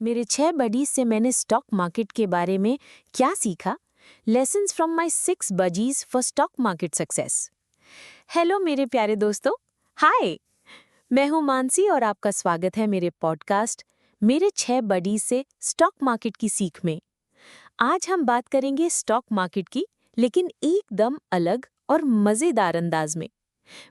मेरे 6 बडीज से मैंने स्टॉक मार्केट के बारे में क्या सीखा? Lessons from my 6 buddies for stock market success. Hello मेरे प्यारे दोस्तों, हाय। मैं हूं मानसी और आपका स्वागत है मेरे पॉडकास्ट मेरे 6 बडीज से स्टॉक मार्केट की सीख में। आज हम बात करेंगे स्टॉक मार्केट की, लेकिन एकदम अलग और मजेदार अंदाज में।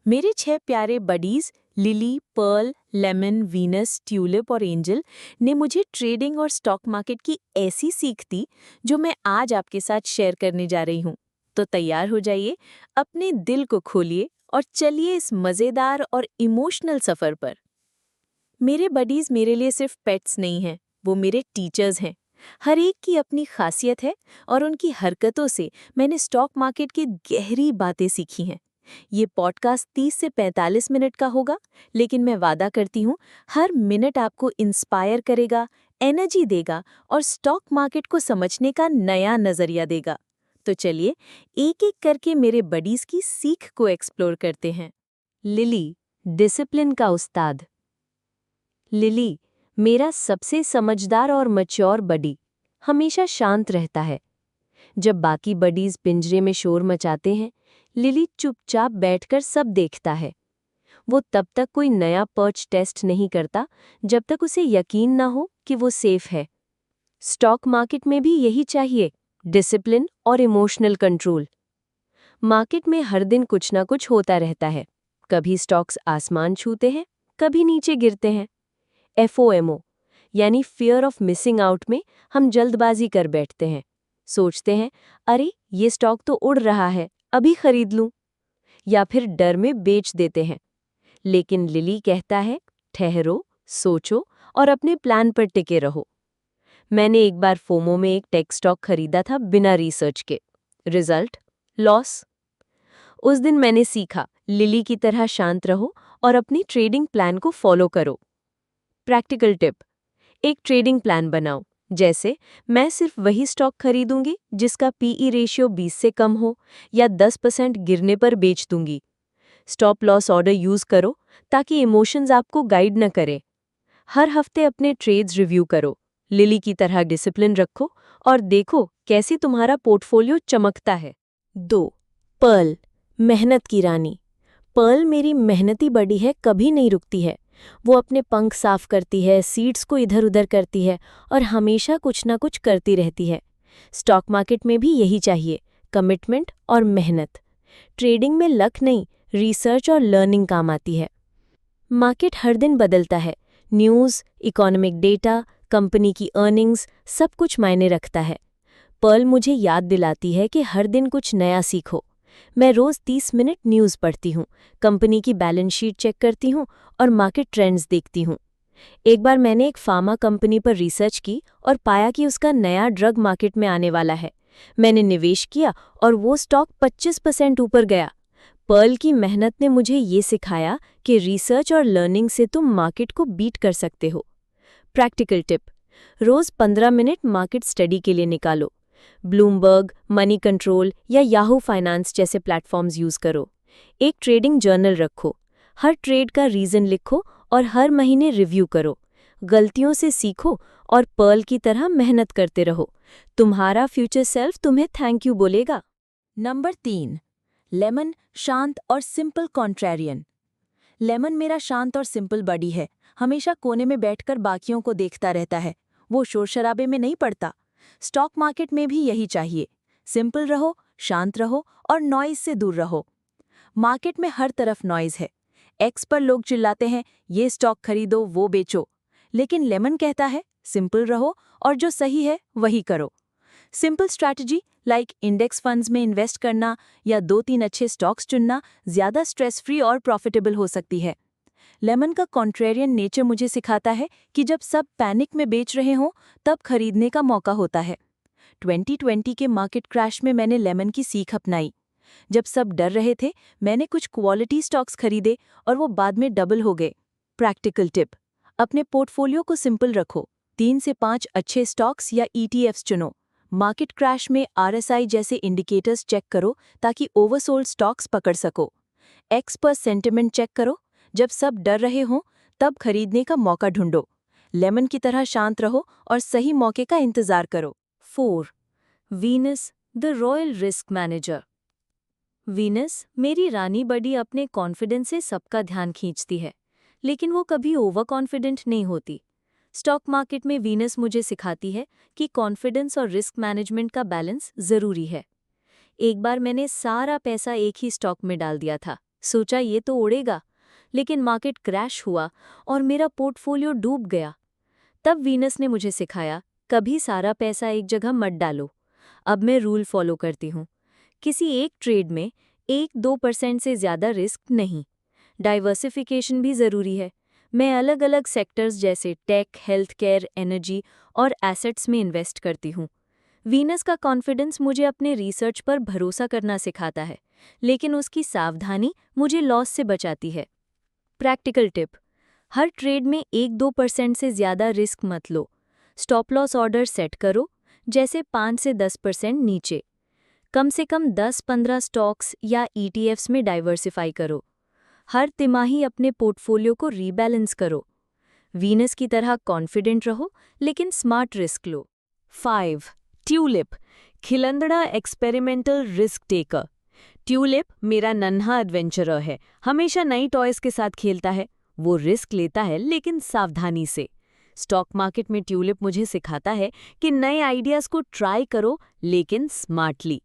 मेरे 6 प्यारे buddies Lily, Pearl, Lemon, Venus, Tulip और एंजल ने मुझे ट्रेडिंग और स्टॉक मार्केट की ऐसी सीख दी जो मैं आज आपके साथ शेयर करने जा रही हूं। तो तैयार हो जाइए, अपने दिल को खोलिए और चलिए इस मजेदार और इमोशनल सफर पर। मेरे बडीज मेरे लिए सिर्फ पेट्स नहीं हैं, वो मेरे टीचर्स हैं। हर एक की अपनी खासियत है और उनकी हरकतों से मैंने स्टॉक मार्केट की गहरी बातें सीखी हैं। ये पॉडकास्ट 30 से 45 मिनट का होगा, लेकिन मैं वादा करती हूँ हर मिनट आपको इंस्पायर करेगा, एनर्जी देगा और स्टॉक मार्केट को समझने का नया नजरिया देगा। तो चलिए एक एक करके मेरे बडीज की सीख को एक्सप्लोर करते हैं। लिली, डिसिप्लिन का उस्ताद। लिली, मेरा सबसे समझदार और मैच्योर बडी, हमेशा शांत रहता है। जब बाकी बडीज पिंजरे में शोर मचाते हैं, लिली चुपचाप बैठकर सब देखता है। वो तब तक कोई नया पर्च टेस्ट नहीं करता जब तक उसे यकीन ना हो कि वो सेफ है। स्टॉक मार्केट में भी यही चाहिए, डिसिप्लिन और इमोशनल कंट्रोल। मार्केट में हर दिन कुछ ना कुछ होता रहता है। कभी स्टॉक्स आसमान छूते हैं, कभी नीचे गिरते हैं। FOMO यानी फियर ऑफ मिसिंग आउट में हम जल्दबाजी कर बैठते हैं। सोचते हैं, अरे ये स्टॉक तो उड़ रहा है, अभी खरीद लूं, या फिर डर में बेच देते हैं। लेकिन लिली कहता है, ठहरो, सोचो और अपने प्लान पर टिके रहो। मैंने एक बार फोमो में एक टेक स्टॉक खरीदा था बिना रिसर्च के। Result, loss. उस दिन मैंने सीखा, लिली की तरह शांत रहो और अपनी ट्रेडिंग प्लान को फॉलो करो। प्रैक्टिकल टिप, एक ट्रेडिंग प्लान बनाओ। जैसे मैं सिर्फ वही स्टॉक खरीदूंगी जिसका PE रेशियो 20 से कम हो, या 10% गिरने पर बेच दूंगी। स्टॉप लॉस ऑर्डर यूज करो ताकि इमोशंस आपको गाइड न करें। हर हफ्ते अपने ट्रेड्स रिव्यू करो, लिली की तरह डिसिप्लिन रखो और देखो कैसे तुम्हारा पोर्टफोलियो चमकता है। 2. पर्ल, मेहनत की रानी। पर्ल मेरी मेहनती बडी है, कभी नहीं रुकती है। वो अपने पंख साफ करती है, सीड्स को इधर उधर करती है और हमेशा कुछ ना कुछ करती रहती है। स्टॉक मार्केट में भी यही चाहिए, कमिटमेंट और मेहनत। ट्रेडिंग में लक नहीं, रिसर्च और लर्निंग काम आती है। मार्केट हर दिन बदलता है। न्यूज़, इकोनॉमिक डेटा, कंपनी की अर्निंग्स, सब कुछ मायने रखता है। पर्ल मुझे याद दिलाती है कि हर दिन कुछ नया सीखो। मैं रोज 30 मिनट न्यूज़ पढ़ती हूँ, कंपनी की बैलेंस शीट चेक करती हूँ और मार्केट ट्रेंड्स देखती हूँ। एक बार मैंने एक फार्मा कंपनी पर रिसर्च की और पाया कि उसका नया ड्रग मार्केट में आने वाला है। मैंने निवेश किया और वो स्टॉक 25% ऊपर गया। पर्ल की मेहनत ने मुझे ये सिखाया कि रिसर्च और लर्निंग से तुम मार्केट को बीट कर सकते हो। प्रैक्टिकल टिप, रोज 15 मिनट मार्केट स्टडी के लिए निकालो। ब्लूमबर्ग, मनी कंट्रोल या याहू फाइनेंस जैसे प्लेटफॉर्म्स यूज करो। एक ट्रेडिंग जर्नल रखो, हर ट्रेड का रीजन लिखो और हर महीने रिव्यू करो। गलतियों से सीखो और पर्ल की तरह मेहनत करते रहो। तुम्हारा फ्यूचर सेल्फ तुम्हें थैंक यू बोलेगा। नंबर 3, लेमन, शांत और सिंपल कॉन्ट्रेरियन। लेमन मेरा शांत और सिंपल बडी है, हमेशा कोने में बैठकर बाकियों को देखता रहता है। वो शोर शराबे में नहीं पड़ता। स्टॉक मार्केट में भी यही चाहिए, सिंपल रहो, शांत रहो और नॉइज से दूर रहो। मार्केट में हर तरफ नॉइज है। एक्स पर लोग चिल्लाते हैं, ये स्टॉक खरीदो, वो बेचो। लेकिन लेमन कहता है, सिंपल रहो और जो सही है वही करो। Simple strategy like index funds में इन्वेस्ट करना या 2-3 अच्छे स्टॉक्स चुनना ज्यादा स्ट्रेस फ्री और प्रॉफिटेबल हो सकती है। लेमन का कॉन्ट्रेरियन नेचर मुझे सिखाता है कि जब सब पैनिक में बेच रहे हों तब खरीदने का मौका होता है। 2020 के मार्केट क्रैश में मैंने लेमन की सीख अपनाई। जब सब डर रहे थे, मैंने कुछ क्वालिटी स्टॉक्स खरीदे और वो बाद में डबल हो गए। प्रैक्टिकल टिप, अपने पोर्टफोलियो को सिंपल रखो। 3 से 5 अच्छे स्टॉक्स या ETFs चुनो। मार्केट क्रैश में RSI जैसे इंडिकेटर्स चेक करो ताकि ओवरसोल्ड स्टॉक्स पकड़ सको। एक्स पर सेंटिमेंट चेक करो, जब सब डर रहे हों तब खरीदने का मौका ढूंढो। लेमन की तरह शांत रहो और सही मौके का इंतजार करो। 4. Venus, the royal risk manager. Venus, मेरी रानी बड़ी, अपने कॉन्फिडेंस से सबका ध्यान खींचती है, लेकिन वो कभी ओवर कॉन्फिडेंट नहीं होती। स्टॉक मार्केट में वीनस मुझे सिखाती है कि कॉन्फिडेंस और रिस्क मैनेजमेंट का बैलेंस ज़रूरी है। एक बार मैंने सारा पैसा एक ही स्टॉक में डाल दिया था, सोचा ये तो उड़ेगा, लेकिन मार्केट क्रैश हुआ और मेरा पोर्टफोलियो डूब गया। तब वीनस ने मुझे सिखाया, कभी सारा पैसा एक जगह मत डालो। अब मैं रूल फॉलो करती हूँ, किसी एक ट्रेड में 1-2% से ज़्यादा रिस्क नहीं। डाइवर्सिफिकेशन भी ज़रूरी है। मैं अलग अलग सेक्टर्स जैसे टेक, हेल्थ केयर, एनर्जी और एसेट्स में इन्वेस्ट करती हूँ। वीनस का कॉन्फिडेंस मुझे अपने रिसर्च पर भरोसा करना सिखाता है, लेकिन उसकी सावधानी मुझे लॉस से बचाती है। प्रैक्टिकल टिप: हर ट्रेड में 1-2% से ज़्यादा रिस्क मत लो। स्टॉप लॉस ऑर्डर सेट करो, जैसे 5 से 10% नीचे। कम से कम 10-15 स्टॉक्स या ETFs में डाइवर्सिफाई करो। हर तिमाही अपने पोर्टफोलियो को रीबैलेंस करो। वीनस की तरह कॉन्फिडेंट रहो, लेकिन स्मार्ट रिस्क लो। 5. ट्यूलिप, खिलंदड़ा एक्सपेरिमेंटल रिस्क टेकर। ट्यूलिप मेरा नन्हा एडवेंचरर है, हमेशा नई टॉयज के साथ खेलता है। वो रिस्क लेता है, लेकिन सावधानी से। स्टॉक मार्केट में ट्यूलिप मुझे सिखाता है कि नए आइडियाज़ को ट्राई करो, लेकिन स्मार्टली।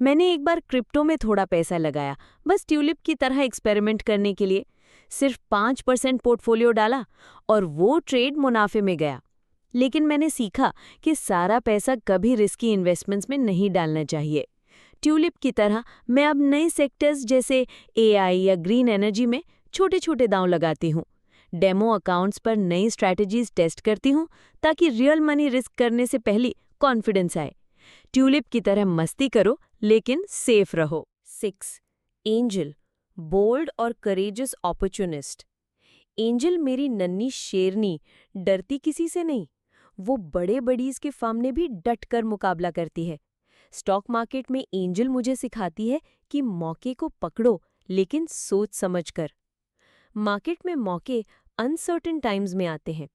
मैंने एक बार क्रिप्टो में थोड़ा पैसा लगाया, बस ट्यूलिप की तरह एक्सपेरिमेंट करने के लिए। सिर्फ 5% पोर्टफोलियो डाला और वो ट्रेड मुनाफे में गया। लेकिन मैंने सीखा कि सारा पैसा कभी रिस्की इन्वेस्टमेंट्स में नहीं डालना चाहिए। ट्यूलिप की तरह मैं अब नए सेक्टर्स जैसे AI या ग्रीन एनर्जी में छोटे छोटे दांव लगाती हूँ। डेमो अकाउंट्स पर नई स्ट्रैटेजीज टेस्ट करती हूँ, ताकि रियल मनी रिस्क करने से पहले कॉन्फिडेंस आए। ट्यूलिप की तरह मस्ती करो, लेकिन सेफ रहो। 6. एंजल, बोल्ड और करेजियस अपॉर्चुनिस्ट। एंजल मेरी नन्ही शेरनी, डरती किसी से नहीं। वो बड़े बड़ीज के फर्म ने भी डटकर मुकाबला करती है। स्टॉक मार्केट में एंजल मुझे सिखाती है कि मौके को पकड़ो, लेकिन सोच समझकर। मार्केट में मौके अनसर्टेन टाइम्स में आते हैं।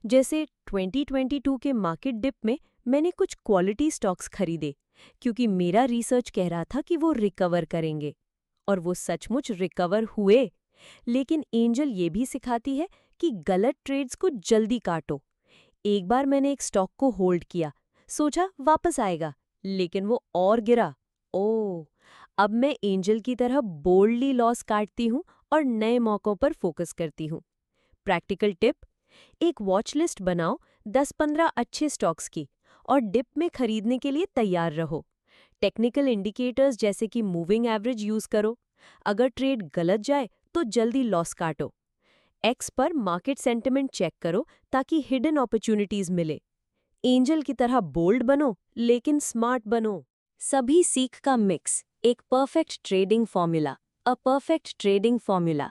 जैसे 2022 के मार्केट डिप में मैंने कुछ क्वालिटी स्टॉक्स खरीदे, क्योंकि मेरा रिसर्च कह रहा था कि वो रिकवर करेंगे। और वो सचमुच रिकवर हुए। लेकिन एंजल ये भी सिखाती है कि गलत ट्रेड्स को जल्दी काटो। एक बार मैंने एक स्टॉक को होल्ड किया, सोचा वापस आएगा, लेकिन वो और गिरा। ओह! अब मैं एंजल की तरह बोल्डली लॉस काटती हूँ और नए मौकों पर फोकस करती हूँ। प्रैक्टिकल टिप: एक वॉच लिस्ट बनाओ 10-15 अच्छे स्टॉक्स की, और डिप में खरीदने के लिए तैयार रहो। टेक्निकल इंडिकेटर्स जैसे कि मूविंग एवरेज यूज करो। अगर ट्रेड गलत जाए तो जल्दी लॉस काटो। एक्स पर मार्केट सेंटिमेंट चेक करो, ताकि हिडन अपॉर्चुनिटीज मिले। एंजल की तरह बोल्ड बनो, लेकिन स्मार्ट बनो। सभी सीख का मिक्स, एक perfect trading formula. A perfect trading formula.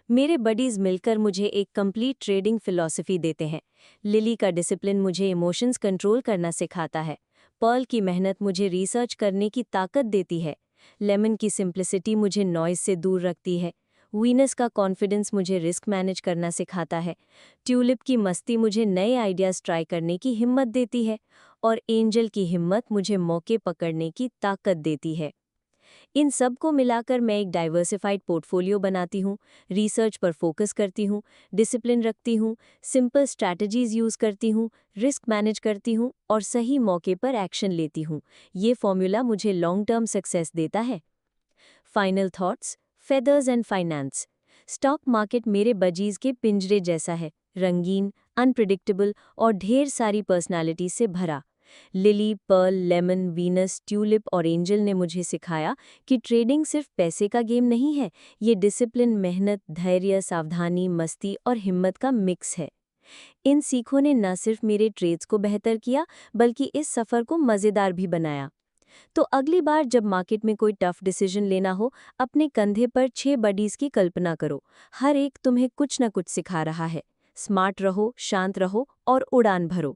मेरे बडीज मिलकर मुझे एक कंप्लीट ट्रेडिंग फिलॉसफी देते हैं। लिली का डिसिप्लिन मुझे इमोशंस कंट्रोल करना सिखाता है। पर्ल की मेहनत मुझे रिसर्च करने की ताकत देती है। लेमन की सिंप्लिसिटी मुझे नॉइज से दूर रखती है। वीनस का कॉन्फिडेंस मुझे रिस्क मैनेज करना सिखाता है। ट्यूलिप की मस्ती मुझे नए आइडियाज़ ट्राई करने की हिम्मत देती है। और एंजल की हिम्मत मुझे मौके पकड़ने की ताकत देती है। इन सब को मिलाकर मैं एक डाइवर्सिफाइड पोर्टफोलियो बनाती हूँ, रिसर्च पर फोकस करती हूँ, डिसिप्लिन रखती हूँ, सिंपल स्ट्रैटेजीज यूज़ करती हूँ, रिस्क मैनेज करती हूँ और सही मौके पर एक्शन लेती हूँ। ये फॉर्मूला मुझे लॉन्ग टर्म सक्सेस देता है। Final thoughts: feathers and finance. Stock market मेरे बजीज के पिंजरे जैसा है, रंगीन, अनप्रिडिक्टेबल और ढेर सारी पर्सनालिटी से भरा। Lily, Pearl, Lemon, Venus, Tulip और एंजल ने मुझे सिखाया कि ट्रेडिंग सिर्फ पैसे का गेम नहीं है, ये डिसिप्लिन, मेहनत, धैर्य, सावधानी, मस्ती और हिम्मत का मिक्स है। इन सीखों ने न सिर्फ मेरे ट्रेड्स को बेहतर किया, बल्कि इस सफ़र को मज़ेदार भी बनाया। तो अगली बार जब मार्केट में कोई टफ डिसीजन लेना हो, अपने कंधे पर 6 बडीज की कल्पना करो। हर एक तुम्हें कुछ न कुछ सिखा रहा है। स्मार्ट रहो, शांत रहो और उड़ान भरो।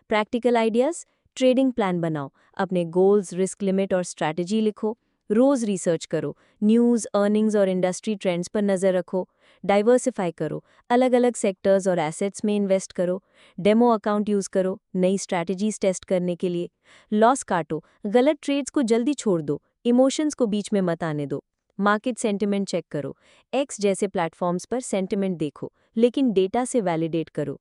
प्रैक्टिकल आइडियाज़: ट्रेडिंग प्लान बनाओ, अपने गोल्स, रिस्क लिमिट और स्ट्रैटेजी लिखो। रोज रिसर्च करो, न्यूज़, अर्निंग्स और इंडस्ट्री ट्रेंड्स पर नज़र रखो, डाइवर्सिफाई करो, अलग अलग सेक्टर्स और एसेट्स में इन्वेस्ट करो, डेमो अकाउंट यूज़ करो, नई स्ट्रैटेजीज टेस्ट करने के लिए, लॉस काटो, गलत ट्रेड्स को जल्दी छोड़ दो, इमोशंस को बीच में मत आने दो, मार्केट सेंटिमेंट चेक करो, एक्स जैसे प्लेटफॉर्म्स पर सेंटिमेंट देखो, लेकिन डेटा से वैलिडेट करो।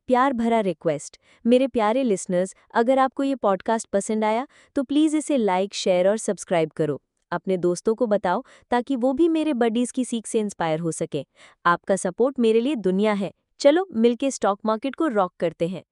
प्यार भरा रिक्वेस्ट, मेरे प्यारे लिसनर्स, अगर आपको ये पॉडकास्ट पसंद आया तो प्लीज़ इसे लाइक, शेयर और सब्सक्राइब करो। अपने दोस्तों को बताओ ताकि वो भी मेरे बडीज़ की सीख से इंस्पायर हो सके। आपका सपोर्ट मेरे लिए दुनिया है। चलो मिलके स्टॉक मार्केट को रॉक करते हैं।